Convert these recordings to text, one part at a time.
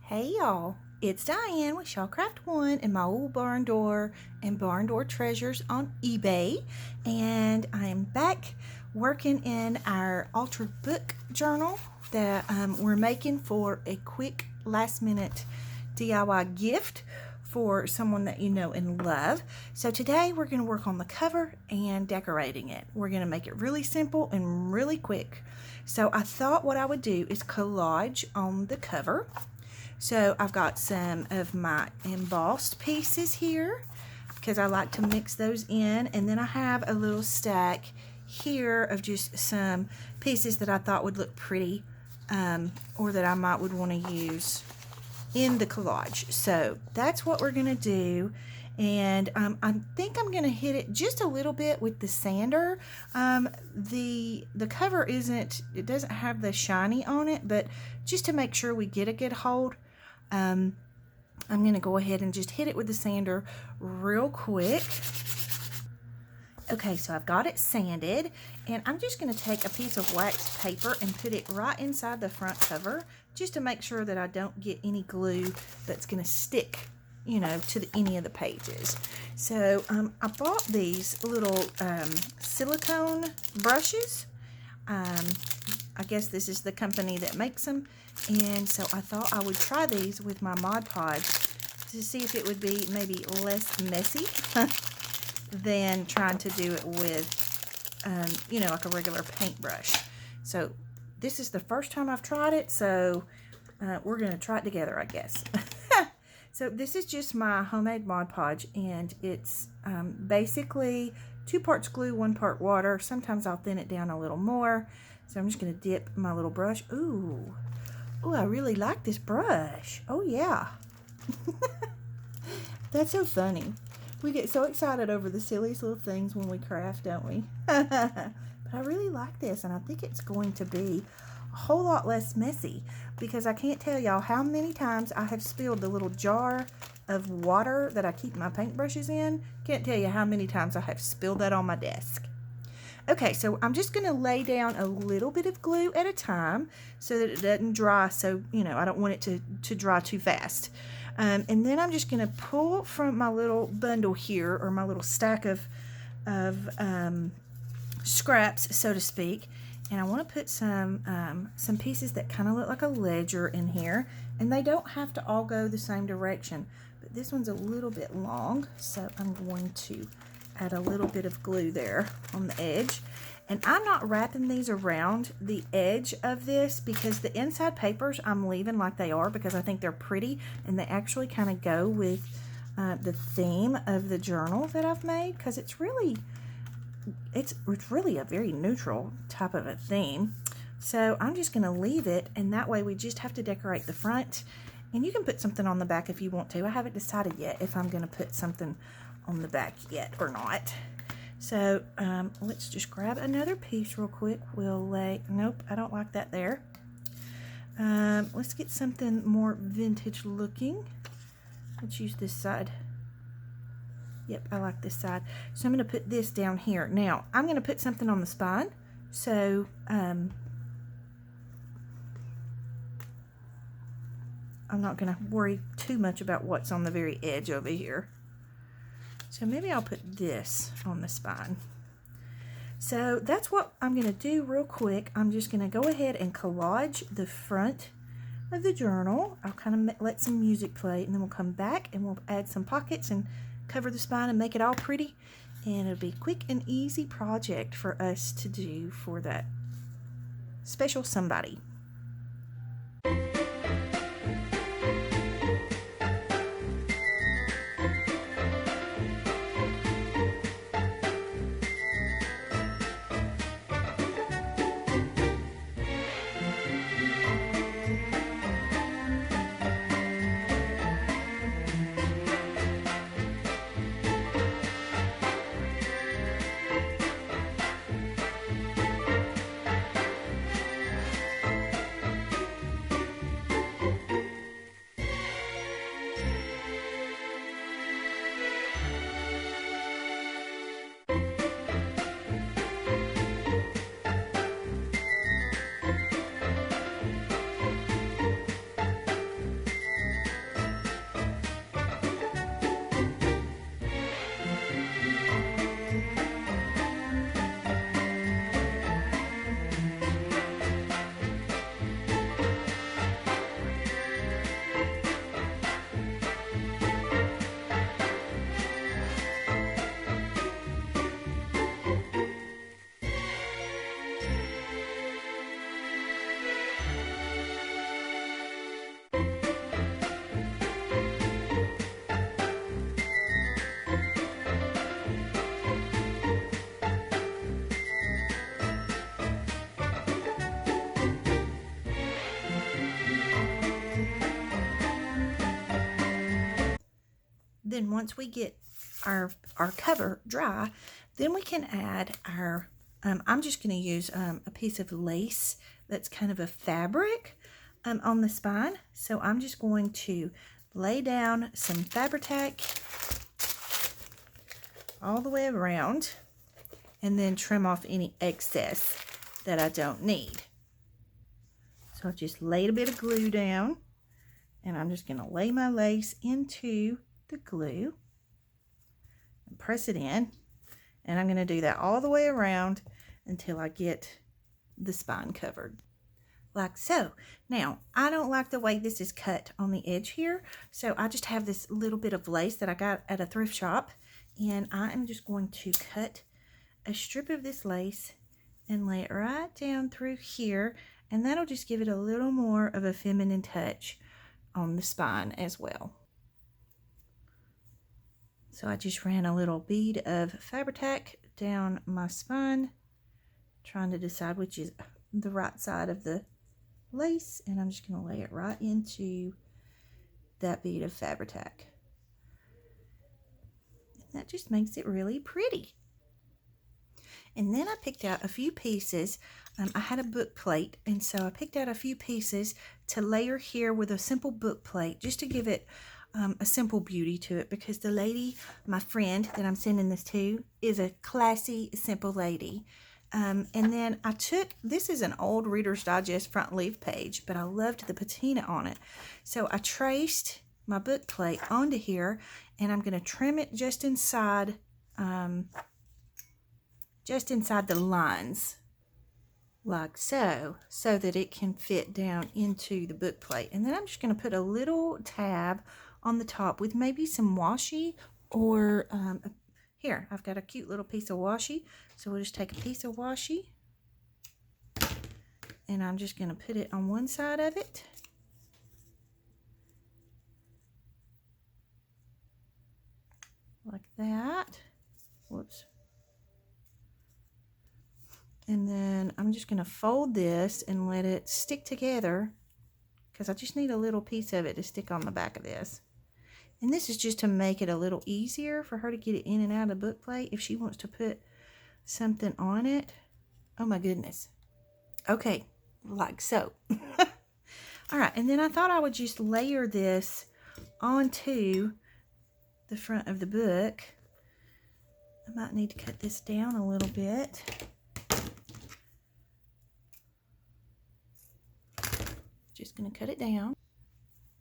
Hey y'all, it's Diane with Shawcraft One and my old barn door and barn door treasures on eBay, and I am back working in our altered book journal that we're making for a quick last minute DIY gift for someone that you know and love. So today we're going to work on the cover and decorating it. We're going to make it really simple and really quick. So I thought what I would do is collage on the cover. So I've got some of my embossed pieces here because I like to mix those in, and then I have a little stack here of just some pieces that I thought would look pretty or that I would want to use in the collage. So that's what we're going to do, and I think I'm going to hit it just a little bit with the sander. The cover doesn't have the shiny on it, but just to make sure we get a good hold, I'm going to go ahead and just hit it with the sander real quick. Okay, so I've got it sanded, and I'm just going to take a piece of wax paper and put it right inside the front cover just to make sure that I don't get any glue that's going to stick, to any of the pages. So I bought these little silicone brushes. I guess this is the company that makes them, and so I thought I would try these with my Mod Podge to see if it would be maybe less messy than trying to do it with, like a regular paintbrush. So this is the first time I've tried it, so we're going to try it together, I guess. So this is just my homemade Mod Podge, and it's basically 2 parts glue, 1 part water. Sometimes I'll thin it down a little more. So I'm just going to dip my little brush. Ooh, I really like this brush. Oh, yeah. That's so funny. We get so excited over the silliest little things when we craft, don't we? But I really like this, and I think it's going to be a whole lot less messy, because I can't tell y'all how many times I have spilled the little jar of water that I keep my paintbrushes in. Can't tell you how many times I have spilled that on my desk. Okay, so I'm just going to lay down a little bit of glue at a time so that it doesn't dry. So, I don't want it to dry too fast. And then I'm just going to pull from my little bundle here, or my little stack of scraps, so to speak. And I want to put some pieces that kind of look like a ledger in here. And they don't have to all go the same direction. But this one's a little bit long, so I'm going to add a little bit of glue there on the edge. And I'm not wrapping these around the edge of this, because the inside papers I'm leaving like they are because I think they're pretty, and they actually kind of go with the theme of the journal that I've made, because it's really a very neutral type of a theme. So I'm just going to leave it, and that way we just have to decorate the front. And you can put something on the back if you want to. I haven't decided yet if I'm going to put something on the back yet or not. So let's just grab another piece real quick. Nope, I don't like that there. Let's get something more vintage looking. Let's use this side. Yep, I like this side. So I'm going to put this down here. Now, I'm going to put something on the spine. So I'm not going to worry too much about what's on the very edge over here. So maybe I'll put this on the spine. So that's what I'm going to do real quick. I'm just going to go ahead and collage the front of the journal. I'll kind of let some music play, and then we'll come back and we'll add some pockets and cover the spine and make it all pretty. And it'll be a quick and easy project for us to do for that special somebody. then once we get our cover dry, then we can add our, I'm just going to use a piece of lace that's kind of a fabric on the spine. So I'm just going to lay down some Fabri-Tac all the way around and then trim off any excess that I don't need. So I just laid a bit of glue down, and I'm just going to lay my lace into the glue and press it in, and I'm going to do that all the way around until I get the spine covered, like so. Now, I don't like the way this is cut on the edge here, so I just have this little bit of lace that I got at a thrift shop, and I am just going to cut a strip of this lace and lay it right down through here, and that'll just give it a little more of a feminine touch on the spine as well. So I just ran a little bead of Fabri-Tac down my spine, trying to decide which is the right side of the lace, and I'm just going to lay it right into that bead of Fabri-Tac. That just makes it really pretty. And then I picked out a few pieces. I had a book plate, and so I picked out a few pieces to layer here with a simple book plate, just to give it a simple beauty to it, because the lady, my friend that I'm sending this to, is a classy, simple lady. And then I took, this is an old Reader's Digest front leaf page, but I loved the patina on it. So I traced my book plate onto here, and I'm going to trim it just inside the lines, like so, so that it can fit down into the book plate. And then I'm just going to put a little tab on the top with maybe some washi, or here, I've got a cute little piece of washi, so we'll just take a piece of washi, and I'm just going to put it on one side of it, like that. Whoops. And then I'm just going to fold this and let it stick together, because I just need a little piece of it to stick on the back of this. And this is just to make it a little easier for her to get it in and out of the book plate if she wants to put something on it. Oh my goodness. Okay, like so. All right, and then I thought I would just layer this onto the front of the book. I might need to cut this down a little bit. Just going to cut it down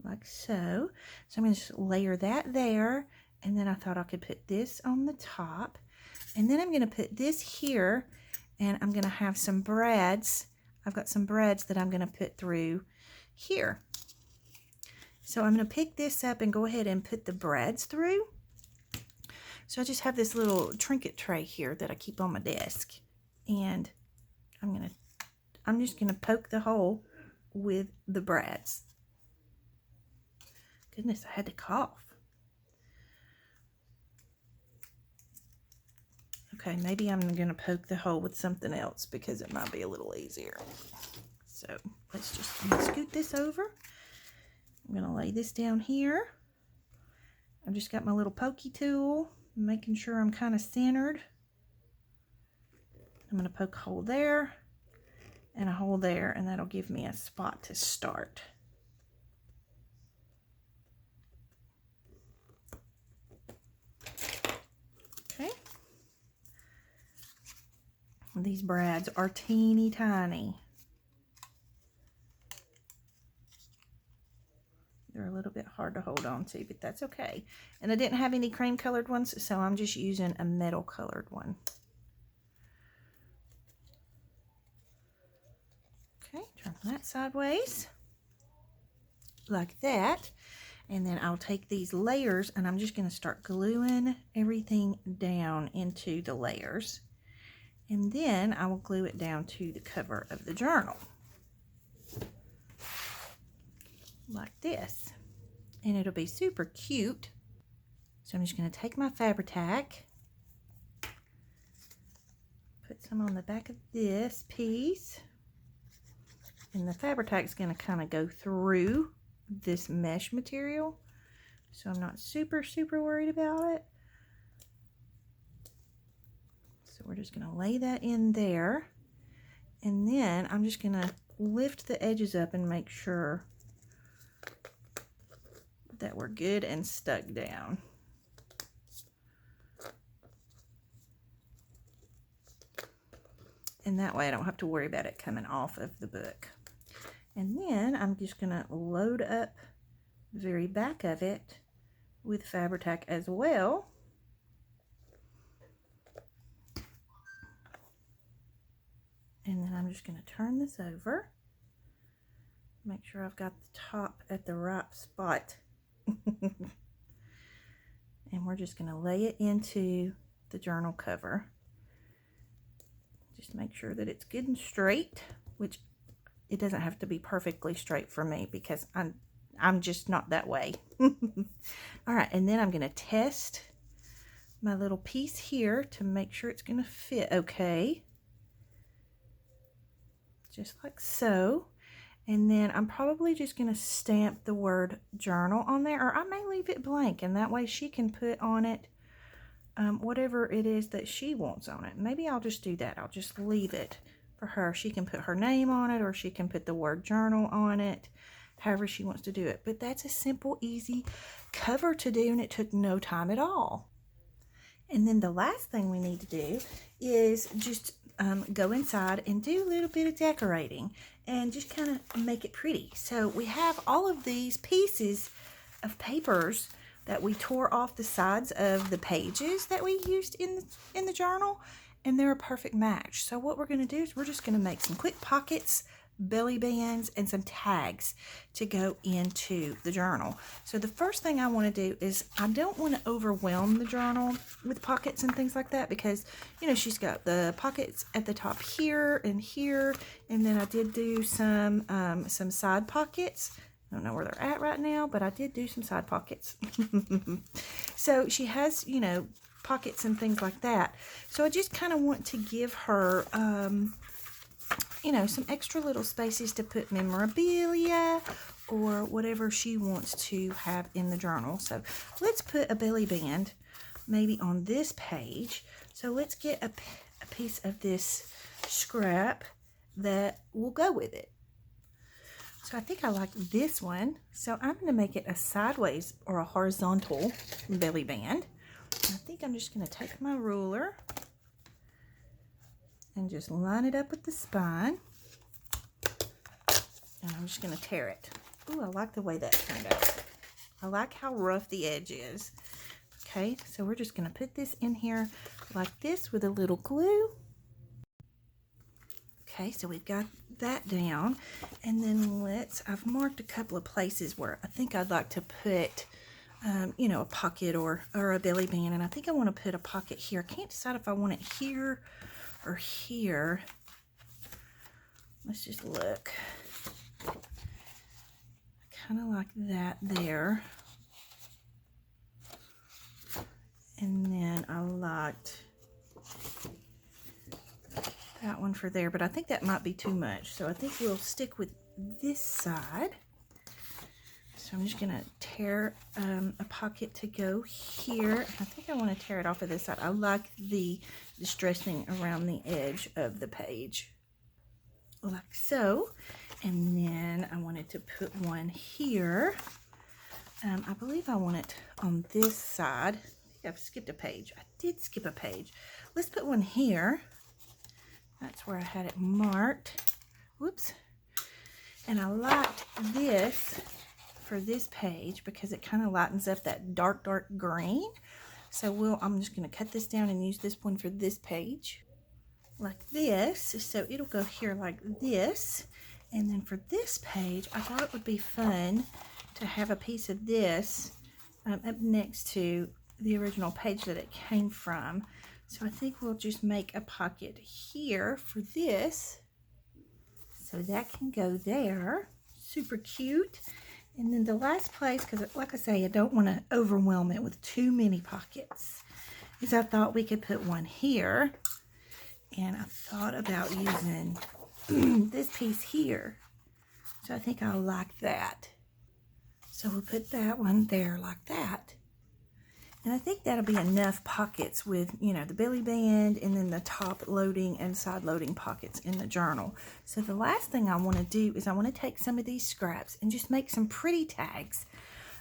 like so. So I'm going to just layer that there, and then I thought I could put this on the top, and then I'm going to put this here, and I'm going to have some brads. I've got some brads that I'm going to put through here. So I'm going to pick this up and go ahead and put the brads through. So I just have this little trinket tray here that I keep on my desk, and I'm just going to poke the hole with the brads. Goodness, I had to cough. Okay, maybe I'm going to poke the hole with something else because it might be a little easier. So let's just scoot this over. I'm going to lay this down here. I've just got my little pokey tool, making sure I'm kind of centered. I'm going to poke a hole there and a hole there, and that'll give me a spot to start. Okay. These brads are teeny tiny. They're a little bit hard to hold on to, but that's okay. And I didn't have any cream colored ones, so I'm just using a metal colored one. Okay, turn that sideways like that. And then I'll take these layers, and I'm just going to start gluing everything down into the layers. And then I will glue it down to the cover of the journal, like this. And it'll be super cute. So I'm just going to take my Fabri-Tac, put some on the back of this piece, and the Fabri-Tac is going to kind of go through this mesh material. so I'm not super worried about it. So we're just going to lay that in there, and then I'm just going to lift the edges up and make sure that we're good and stuck down. And that way I don't have to worry about it coming off of the book. And then I'm just going to load up the very back of it with Fabri-Tac as well. And then I'm just going to turn this over. Make sure I've got the top at the right spot. And we're just going to lay it into the journal cover. Just make sure that it's good and straight, which it doesn't have to be perfectly straight for me because I'm just not that way. All right, and then I'm going to test my little piece here to make sure it's going to fit okay. Just like so. And then I'm probably just going to stamp the word journal on there, or I may leave it blank, and that way she can put on it whatever it is that she wants on it. Maybe I'll just do that. I'll just leave it for her. She can put her name on it, or she can put the word journal on it, however she wants to do it. But that's a simple, easy cover to do, and it took no time at all. And then the last thing we need to do is just go inside and do a little bit of decorating and just kind of make it pretty. So we have all of these pieces of papers that we tore off the sides of the pages that we used in the journal, and they're a perfect match. So what we're going to do is we're just going to make some quick pockets, belly bands, and some tags to go into the journal. So the first thing I want to do is I don't want to overwhelm the journal with pockets and things like that, because you know she's got the pockets at the top here, and then I did do some side pockets. I don't know where they're at right now, but I did do some side pockets. So she has, you know, pockets and things like that. So I just kind of want to give her you know, some extra little spaces to put memorabilia or whatever she wants to have in the journal. So let's put a belly band maybe on this page. So let's get a piece of this scrap that will go with it. So I think I like this one. So I'm going to make it a sideways or a horizontal belly band. I think I'm just going to take my ruler and just line it up with the spine. And I'm just going to tear it. Ooh, I like the way that turned out. I like how rough the edge is. Okay, so we're just going to put this in here like this with a little glue. Okay, so we've got that down. And then I've marked a couple of places where I think I'd like to put, you know, a pocket or a belly band. And I think I want to put a pocket here. I can't decide if I want it here or here. Let's just look. I kind of like that there. And then I liked that one for there, but I think that might be too much. So I think we'll stick with this side. So I'm just going to tear a pocket to go here. I think I want to tear it off of this side. I like the distressing around the edge of the page. Like so. And then I wanted to put one here. I believe I want it on this side. I think I've skipped a page. I did skip a page. Let's put one here. That's where I had it marked. Whoops. And I liked this for this page because it kind of lightens up that dark green. So I'm just going to cut this down and use this one for this page. Like this. So it'll go here like this. And then for this page, I thought it would be fun to have a piece of this up next to the original page that it came from. So I think we'll just make a pocket here for this. So that can go there. Super cute. And then the last place, because like I say, I don't want to overwhelm it with too many pockets, is I thought we could put one here. And I thought about using this piece here. So I think I like that. So we'll put that one there like that. And I think that'll be enough pockets with, you know, the belly band and then the top loading and side loading pockets in the journal. So the last thing I want to do is I want to take some of these scraps and just make some pretty tags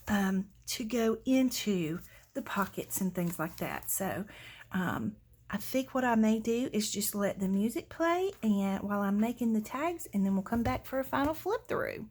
to go into the pockets and things like that. So I think what I may do is just let the music play and while I'm making the tags, and then we'll come back for a final flip through.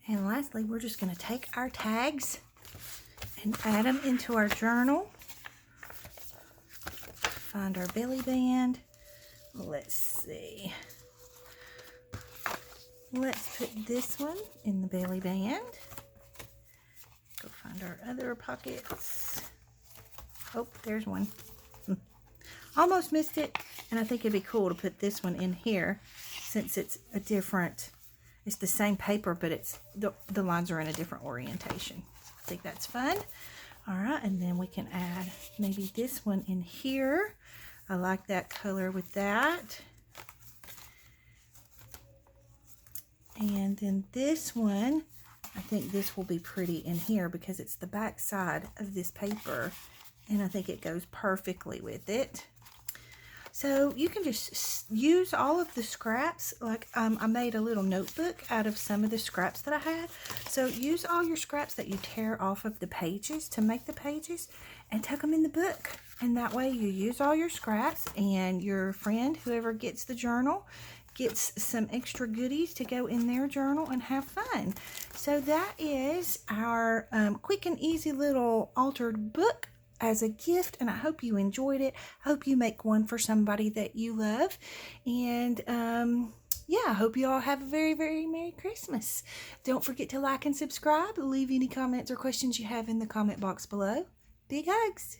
And lastly, we're just going to take our tags and add them into our journal. Find our belly band. Let's see. Let's put this one in the belly band. Go find our other pockets. Oh, there's one. Almost missed it. And I think it'd be cool to put this one in here since it's a different, it's the same paper, but it's the lines are in a different orientation. I think that's fun. All right, and then we can add maybe this one in here. I like that color with that. And then this one, I think this will be pretty in here because it's the back side of this paper, and I think it goes perfectly with it. So you can just use all of the scraps. Like I made a little notebook out of some of the scraps that I had. So use all your scraps that you tear off of the pages to make the pages and tuck them in the book. And that way you use all your scraps, and your friend, whoever gets the journal, gets some extra goodies to go in their journal and have fun. So that is our quick and easy little altered book as a gift, and I hope you enjoyed it. I hope you make one for somebody that you love, and yeah, I hope you all have a very, very Merry Christmas. Don't forget to like and subscribe. Leave any comments or questions you have in the comment box below. Big hugs.